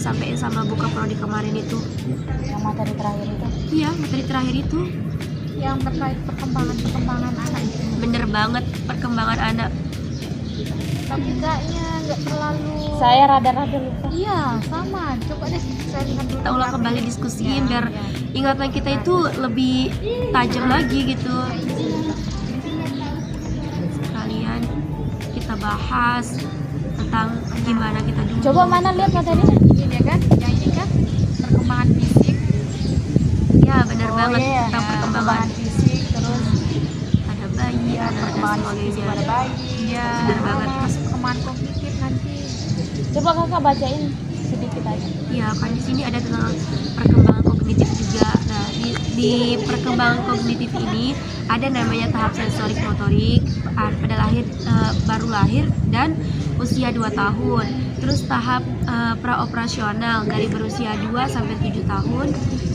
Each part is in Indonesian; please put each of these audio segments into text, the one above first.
disampaikan sama buka prodi kemarin itu. Yang materi terakhir itu. Iya, materi terakhir itu yang terkait perkembangan anak itu. bener banget, perkembangan anak. Tapi kayaknya nggak terlalu. Saya rada-rada lupa. Iya, sama. Coba deh saya lihat dulu. Kita ulang kembali diskusiin biar ingatan kita itu lebih tajam lagi gitu. Sekalian kita bahas tentang gimana kita dulu. Coba mana lihat materinya? Ini ya kan, yang ini kan perkembangan fisik. Ya benar banget iya, tentang perkembangan. fisik, terus Ada bayi, ada perkembangan fisik pada sebagainya. bayi. Iya, benar banget. Terus perkembangan kognitif nanti. Coba kakak bacain sedikit aja. Iya, kan di sini ada tentang perkembangan kognitif juga. Nah, di perkembangan kognitif ini ada namanya tahap sensorik motorik pada baru lahir dan usia 2 tahun. Terus tahap praoperasional dari berusia 2 sampai 7 tahun.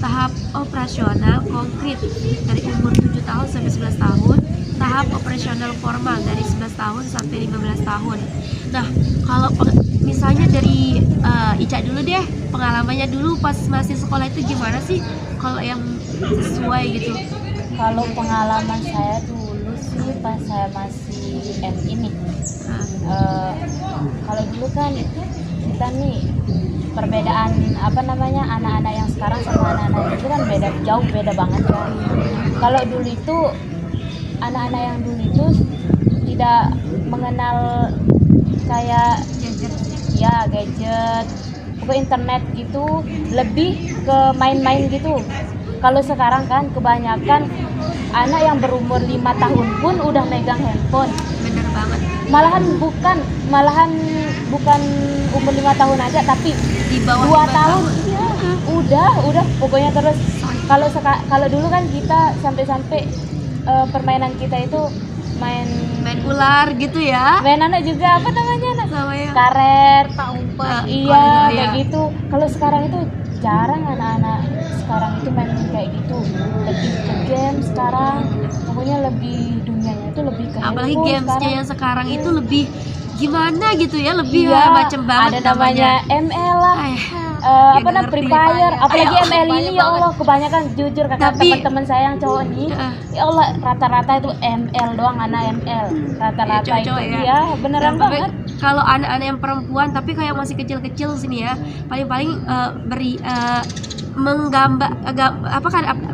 Tahap operasional konkret dari umur 7 tahun sampai 11 tahun. Tahap operasional formal dari 11 tahun sampai 15 tahun. Nah, kalau misalnya dari Ica dulu deh, pengalamannya dulu pas masih sekolah itu gimana sih? Kalau yang sesuai gitu. Kalau pengalaman saya dulu sih pas saya masih ini. Nah, Kalau dulu kan kita nih perbedaan anak-anak yang sekarang sama anak-anak itu kan jauh beda banget kan. Kalau dulu itu anak-anak yang dulu itu tidak mengenal kayak gadget, ke internet gitu, lebih ke main-main gitu. Kalau sekarang kan kebanyakan anak yang berumur 5 tahun pun udah megang handphone. bener banget. Malahan bukan umur 5 tahun aja, tapi Di bawah 2 5 tahun. Iya, udah pokoknya terus. Kalau dulu kan kita sampai permainan kita itu main ular gitu ya. anak juga apa namanya anak Sama yang karet, umpet. iya iya. kayak gitu. Kalau sekarang itu jarang anak-anak sekarang itu main kayak gitu, lebih ke game sekarang. Pokoknya lebih dunianya itu lebih ke apalagi handphone gamesnya sekarang. yang sekarang itu lebih gimana gitu ya, lebih Iya, macem banget ada namanya ML lah. Ay, Apa namanya Free Fire, apalagi Ayo, ML ini ya Allah, kebanyakan jujur kakak Tapi- teman-teman saya yang cowok nih, ya Allah rata-rata itu ML doang, anak ML rata-rata Ya, itu cowok ya. ya beneran Nah, tapi banget. kalau anak-anak yang perempuan tapi kayak masih kecil-kecil sini ya, paling-paling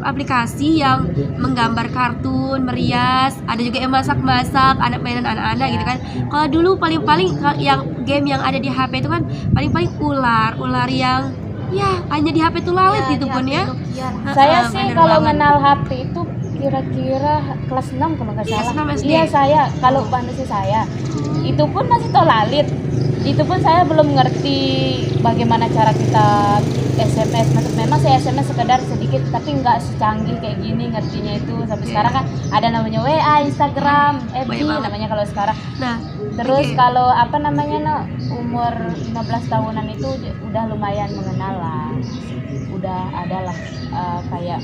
aplikasi yang menggambar kartun, merias, ada juga yang masak-masak, anak mainan anak-anak gitu kan. Kalau dulu paling-paling yang game yang ada di HP itu kan paling-paling ular yang ya hanya di HP itu lalit gitu pun ya. Saya sih bener kalau banget. kenal HP itu kira-kira kelas 6 kalau nggak Kelas salah. 6 SD? Iya saya, kalau pandai saya itu pun masih tolalit. Itu pun saya belum ngerti bagaimana cara kita SMS. Memang saya SMS sekedar sedikit, tapi nggak secanggih kayak gini ngertinya itu. Sampai sekarang kan ada namanya WA, Instagram, FB Banyak banget. namanya kalau sekarang. Nah, Terus oke. kalau umur 15 tahunan itu udah lumayan mengenal lah. Udah adalah kayak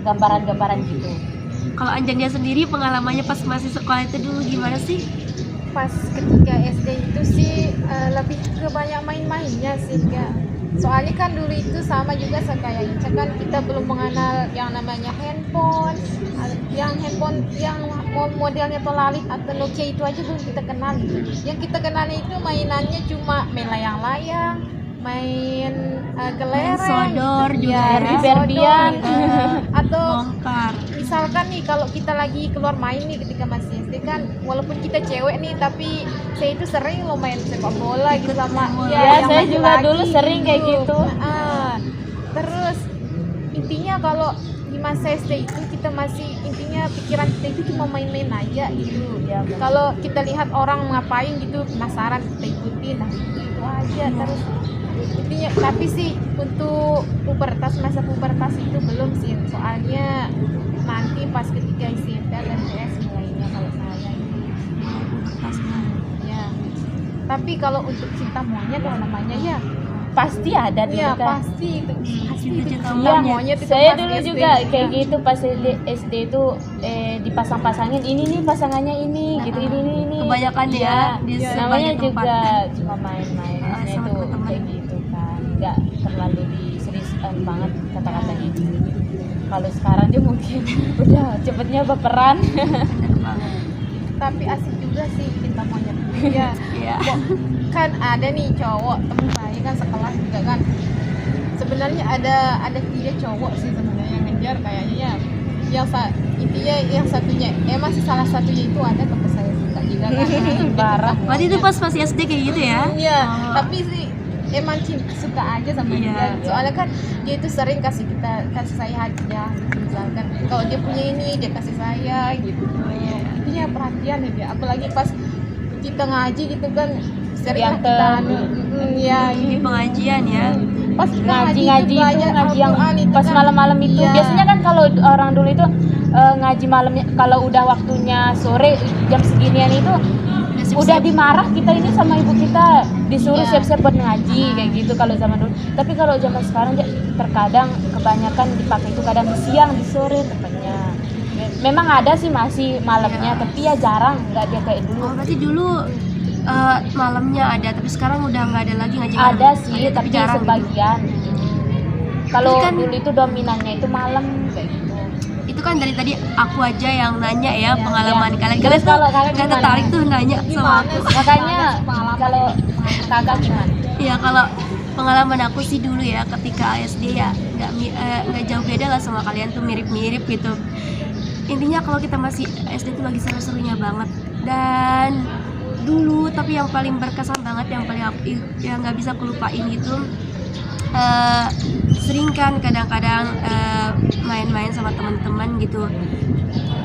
gambaran-gambaran gitu. Kalau Anjania sendiri pengalamannya pas masih sekolah itu dulu gimana sih? Pas ketika SD itu sih lebih ke banyak main-mainnya sih Kak. Soalnya kan dulu itu sama juga kayak Ica kan, kita belum mengenal yang namanya handphone, yang modelnya tolalit atau Nokia itu aja belum kita kenal gitu. Yang kita kenal itu mainannya cuma main layang-layang, main kelereng, Sodor juga ya, ya. Berdian. atau Bongkar. misalkan nih kalau kita lagi keluar main nih ketika masih SD kan, walaupun kita cewek nih tapi saya itu sering lo main sepak bola gitu sama Ya, yang saya juga laki-laki dulu sering kayak gitu. Terus intinya kalau di masa SD itu kita masih intinya pikiran kita itu cuma main-main aja gitu ya. Kalau kita lihat orang ngapain gitu penasaran kita ikutin, nah itu aja terus intinya. Tapi sih untuk masa pubertas itu belum sih, soalnya nanti pas ketika SMP dan PS mulainya kalau saya ya. Tapi kalau untuk cinta monyet kalau namanya ya Pasti ada dulu ya kan. pasti itu Cinta-cinta cinta Iya, monyet itu saya pas dulu SD juga kayak gitu pas SD itu dipasang-pasangin ini nih pasangannya ini gitu ini. Kebanyakan ya Iya, di namanya sebanyak tempat. juga cuma main-main sama itu teman-teman nggak terlalu diseriuskan banget kata-katanya itu. Kalau sekarang dia mungkin udah cepetnya baperan. Bener banget. Tapi asik juga sih kita monyet. Iya. Iya. Kan ada nih cowok temen saya kan sekelas juga kan. Sebenarnya ada 3 cowok sih sebenarnya yang ngejar kayaknya ya. Intinya yang satunya masih salah satunya itu ada temen saya suka juga kan. Parah. Berarti itu pas masih SD kayak gitu ya? Iya, Oh. tapi sih emang suka aja sama Iya. dia. Soalnya kan dia itu sering kasih saya hadiah gitu. Misalkan kalau dia punya ini dia kasih saya gitu. Intinya perhatian ya dia. Apalagi pas kita ngaji gitu kan sering lah kita ya Di pengajian ya. pas kita Ngaji itu belajar ngaji yang Al-Quran itu pas kan. malam-malam itu. Iya. Biasanya kan kalau orang dulu itu ngaji malamnya, kalau udah waktunya sore jam seginian itu udah dimarah kita ini sama ibu kita, disuruh Iya. siap-siap buat ngaji kayak gitu kalau zaman dulu. Tapi kalau zaman sekarang terkadang kebanyakan dipakai itu kadang di siang, di sore tepatnya. Memang ada sih masih malamnya, Iya. tapi ya jarang, nggak dia kayak dulu. Oh, berarti dulu malamnya ada, tapi sekarang udah nggak ada lagi ngaji malam. Ada sih, tapi jarang gitu. sebagian. Kalau Tapi kan- dulu itu dominannya itu malam kayak gitu. Itu kan dari tadi aku aja yang nanya ya pengalaman iya. kalian. Terus Kalian tuh kalau kalian nggak gimana? tertarik tuh nanya sama aku. Makanya kalau kakak gimana? Iya, kalau pengalaman aku sih dulu ya ketika SD ya nggak jauh beda lah sama kalian tuh, mirip-mirip gitu. Intinya kalau kita masih SD tuh lagi seru-serunya banget. Dan dulu tapi yang paling berkesan banget, yang paling aku yang nggak bisa aku lupain gitu, sering kan kadang-kadang main-main sama teman-teman gitu.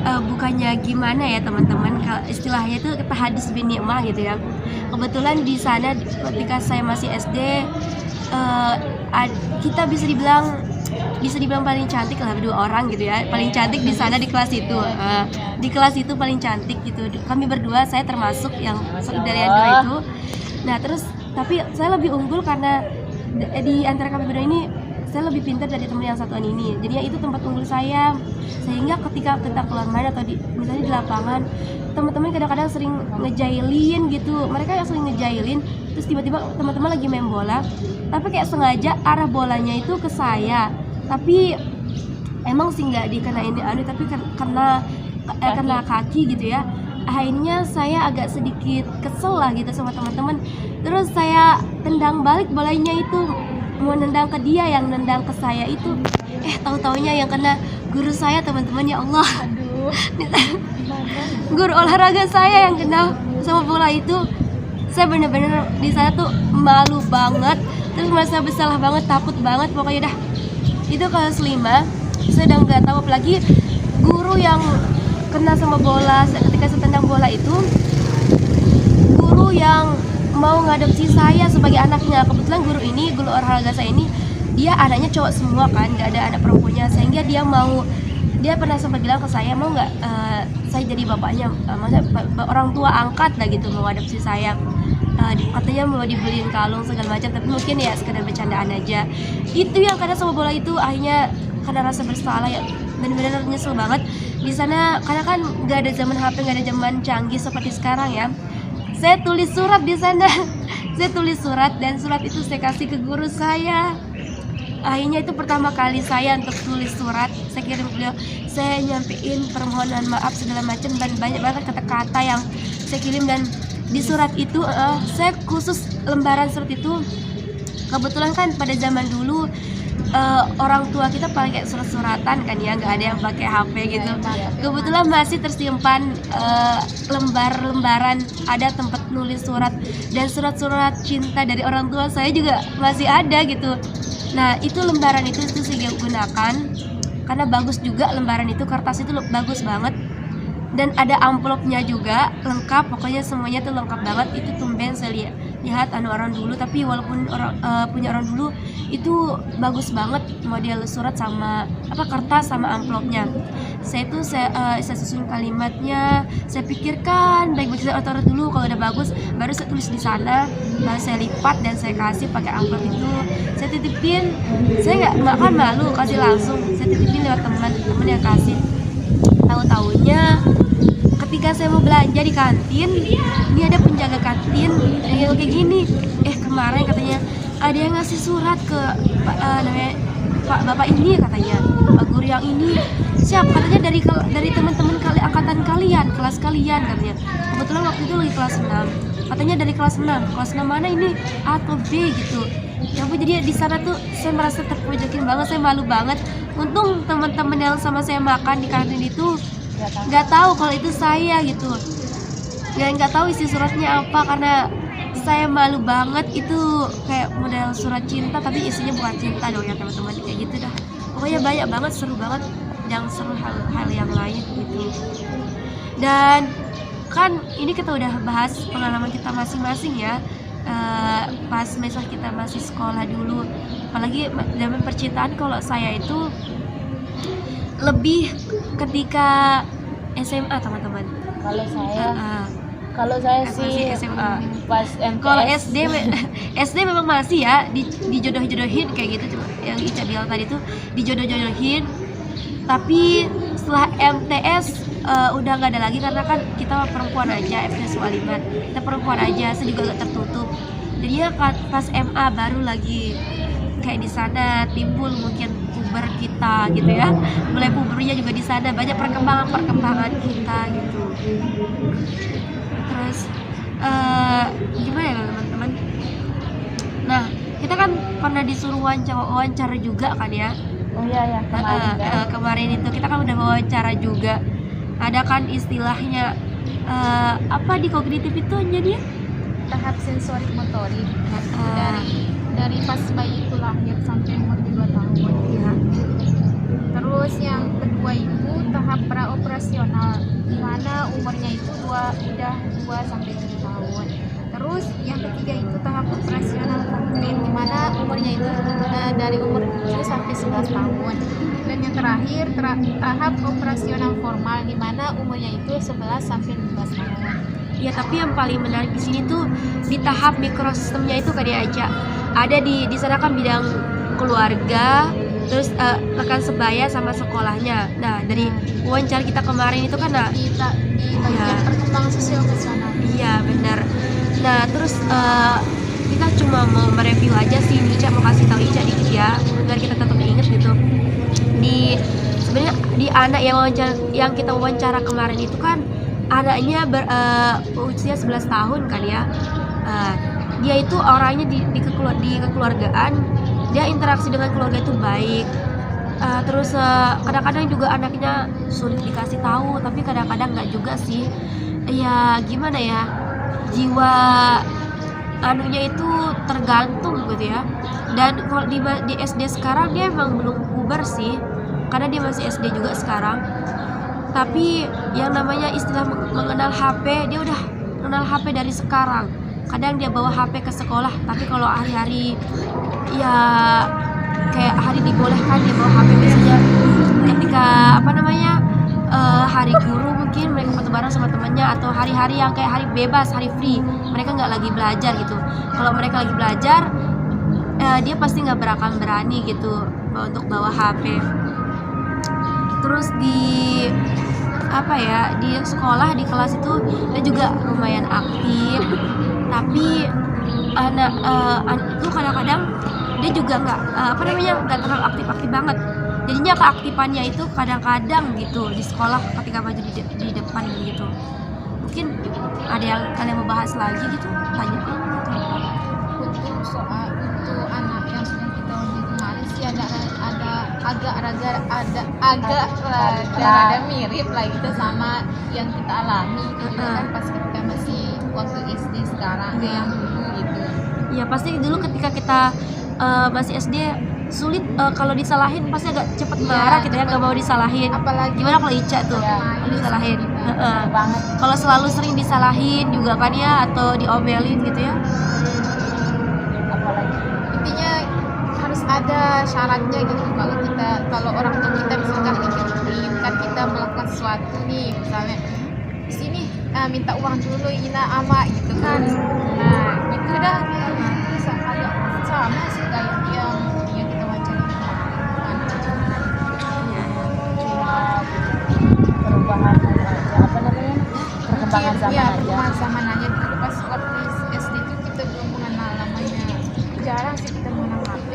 Bukannya gimana ya teman-teman, kalau istilahnya itu kita hadis bin ni'mah gitu ya. Kebetulan di sana ketika saya masih SD, kita bisa dibilang paling cantik lah, 2 orang gitu ya, paling cantik di sana di kelas itu. Di kelas itu paling cantik gitu. Kami berdua, saya termasuk yang dari yang 2 itu. Nah terus tapi saya lebih unggul karena di antara kami berdua ini saya lebih pintar dari teman yang satuan ini. Jadinya itu tempat unggul saya. Sehingga ketika kita keluar main atau misalnya di lapangan, teman-teman kadang-kadang sering ngejailin gitu. Mereka yang sering ngejailin, terus tiba-tiba teman-teman lagi main bola, tapi kayak sengaja arah bolanya itu ke saya. Tapi emang sih nggak dikenain tapi kena kaki gitu ya. Akhirnya saya agak sedikit kesel lah gitu sama teman-teman. Terus saya tendang balik bolanya itu, mau nendang ke dia, yang nendang ke saya itu tahu-taunya yang kena guru saya, teman-teman. Ya Allah. Aduh. Guru olahraga saya yang kena sama bola itu. Saya bener-bener di sana tuh malu banget, terus merasa bersalah banget, takut banget pokoknya dah. Itu kelas 5, saya udah nggak tahu, apalagi guru yang kena sama bola ketika saya tendang bola itu, guru yang mau ngadopsi saya sebagai anaknya. Kebetulan guru olahraga saya ini, dia anaknya cowok semua kan, nggak ada anak perempuannya, sehingga dia pernah sempat bilang ke saya, mau nggak saya jadi bapaknya, maksudnya orang tua angkat lah gitu, mau adopsi saya. Katanya mau dibeliin kalung segala macam, tapi mungkin ya sekedar bercandaan aja. Itu yang karena sama bola itu akhirnya karena rasa bersalah ya, benar-benar nyesel banget di sana. Karena kan nggak ada zaman HP, nggak ada zaman canggih seperti sekarang ya. Saya tulis surat di sana. Saya tulis surat, dan surat itu saya kasih ke guru saya. Akhirnya itu pertama kali saya untuk tulis surat. Saya kirim beliau, saya nyampein permohonan maaf segala macam, dan banyak banget kata-kata yang saya kirim. Dan di surat itu saya khusus lembaran surat itu, kebetulan kan pada zaman dulu orang tua kita pakai surat-suratan kan ya, nggak ada yang pakai HP gitu. Kebetulan masih tersimpan lembar-lembaran, ada tempat nulis surat, dan surat-surat cinta dari orang tua saya juga masih ada gitu. Nah itu lembaran itu saya gunakan karena bagus juga lembaran itu, kertas itu bagus banget, dan ada amplopnya juga lengkap, pokoknya semuanya tuh lengkap banget. Itu tumben saya lihat orang dulu, tapi walaupun punya orang dulu itu bagus banget model surat sama kertas sama amplopnya. Saya susun kalimatnya, saya pikirkan baik-baik, saya otor dulu, kalau udah bagus baru saya tulis di sana, baru saya lipat dan saya kasih pakai amplop itu. Saya titipin, saya nggak kan malu kasih langsung, saya titipin lewat teman yang kasih. Tahu-taunya ketika saya mau belanja di kantin, ini ada penjaga kantin yang kayak gini, kemarin katanya ada yang ngasih surat ke namanya Pak Bapak ini, katanya Pak Guru yang ini siap, katanya dari teman-teman angkatan kalian, kelas kalian katanya. Kebetulan waktu itu lagi kelas 6, katanya dari kelas 6 mana ini, A atau B gitu. Ya ampun, jadi di sana tuh saya merasa terpojokin banget, saya malu banget. Untung teman-teman yang sama saya makan di kantin itu nggak tahu kalau itu saya gitu, dan nggak tahu isi suratnya apa, karena saya malu banget. Itu kayak model surat cinta tapi isinya bukan cinta dong ya teman-teman, kayak gitu dah. Pokoknya banyak banget, seru banget, yang seru hal yang lain gitu. Dan kan ini kita udah bahas pengalaman kita masing-masing ya, pas masa kita masih sekolah dulu, apalagi zaman percintaan. Kalau saya itu lebih ketika SMA teman-teman. Kalau saya Masih sih SMA. pas MTS. Kalau SD memang masih ya dijodoh-jodohin kayak gitu, yang Ica bilang tadi tuh dijodoh-jodohin. Tapi setelah MTS udah nggak ada lagi, karena kan kita perempuan aja, MTS Waliman kita perempuan aja, saya juga agak tertutup. Jadinya pas MA baru lagi kayak di sana timbul mungkin puber kita gitu ya, mulai pubernya juga di sana, banyak perkembangan kita gitu. Terus gimana ya teman-teman? Nah, kita kan pernah disuruh wawancara juga kan ya. Oh iya kemarin kan. Kemarin itu kita kan udah wawancara juga. Ada kan istilahnya apa di kognitif itu jadi tahap sensorik motorik, dari pas bayi itu lahir sampai umur 2 tahun ya. Terus yang kedua itu tahap praoperasional, di mana umurnya itu udah 2 sampai 7 tahun. Terus yang ketiga itu tahap operasional konkret, di mana umurnya itu dari umur 7 sampai 11 tahun. Dan yang terakhir tahap operasional formal, di mana umurnya itu 11 sampai 15 tahun. Ya, tapi yang paling menarik di sini tuh di tahap mikrosistemnya itu kan ya Aca. Ada di sana kan bidang keluarga, terus rekan sebaya sama sekolahnya. Nah, dari wawancara kita kemarin itu kan Di bagian perkembangan sosial emosional. iya benar. Nah, terus kita cuma mau mereview aja sih, Ica mau kasih tahu Ica dikit ya, biar kita tetap inget gitu. Sebenarnya di anak yang kita wawancara kemarin itu kan anaknya berusia 11 tahun kan ya. Dia itu orangnya di kekeluargaan, dia interaksi dengan keluarga itu baik. Terus kadang-kadang juga anaknya sulit dikasih tahu, tapi kadang-kadang nggak juga sih. Ya gimana ya, jiwa anunya itu tergantung gitu ya. Dan kalau di SD sekarang dia emang belum puber sih, karena dia masih SD juga sekarang. Tapi yang namanya istilah mengenal HP, dia udah mengenal HP dari sekarang. Kadang dia bawa HP ke sekolah, tapi kalau hari-hari ya kayak hari dibolehkan dia bawa HP, biasanya ketika hari guru mungkin mereka foto bareng sama temannya, atau hari-hari yang kayak hari bebas, hari free, mereka nggak lagi belajar gitu. Kalau mereka lagi belajar, dia pasti nggak akan berani gitu untuk bawa HP. Terus di sekolah, di kelas itu dia juga lumayan aktif, tapi anak itu kadang-kadang dia juga nggak terlalu aktif banget. Jadinya keaktifannya itu kadang-kadang gitu di sekolah ketika maju di depan gitu. Mungkin ada yang kalian mau bahas lagi gitu, tanya gitu. Untuk anak yang sudah kita uji kemarin sih agak mirip lah gitu sama yang kita alami gitu kan pas kita masih waktu SD sekarang yang dulu gitu. Ya pasti dulu ketika kita masih SD sulit, kalau disalahin pasti agak cepet marah gitu ya, nggak mau disalahin. Apalagi gimana kalau Ica tuh kalau disalahin? Banget. Kalau selalu sering disalahin juga kan ya, atau diomelin gitu ya. Apalagi intinya harus ada syaratnya gitu. Kalau orang tua kita misalkan menginginkan kita melakukan sesuatu nih, misalnya di sini minta uang dulu Ina ama gitu kan. Nah gitu dah, bisa agak sama sih kayak yang kita wawancara perubahan aja, perkembangan zaman ya, aja. perkembangan zaman aja. Pas waktu SD itu kita belum mengenal namanya, jarang sih bisa kita mengenal HP.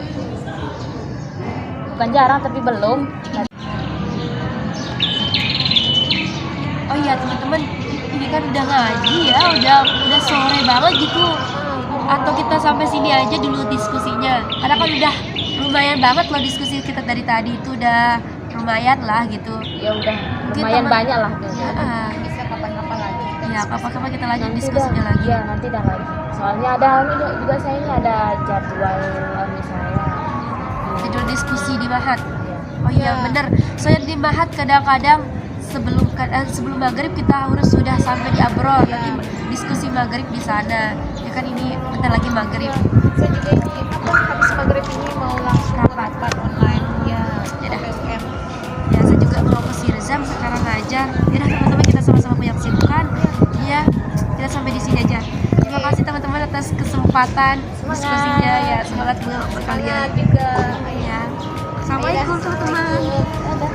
Bukan jarang tapi belum. Oh iya teman-teman, ini kan udah ngaji ya, udah sore banget gitu. Atau kita sampai sini aja dulu diskusinya. Karena kan udah lumayan banget loh diskusi kita dari tadi itu udah lumayan lah gitu. Ya udah Mungkin lumayan teman- banyak lah. Bisa kapan-kapan lagi. Ya kapan-kapan kita lanjut diskusinya lagi. Iya nanti dah lagi. Soalnya ada ini juga saya ini ada jadwal saya. Judul diskusi di Mahat. Iya. Oh iya bener. Soalnya di Mahat kadang-kadang sebelum maghrib kita harus sudah sampai di Abrol. Nanti diskusi maghrib di sana. Ya kan ini bentar lagi maghrib. Saya juga ini habis maghrib ini mau langsung rapat online ya. Ya dah. PSM. Ya saya juga mau ke Sirzam sekarang ngajar. Ya udah teman-teman kita sama-sama punya kesibukan. Iya, kita sampai di sini aja. Terima kasih teman-teman atas kesempatan diskusinya ya. Semangat buat kalian. Juga. Ya. Assalamualaikum teman-teman. Ada.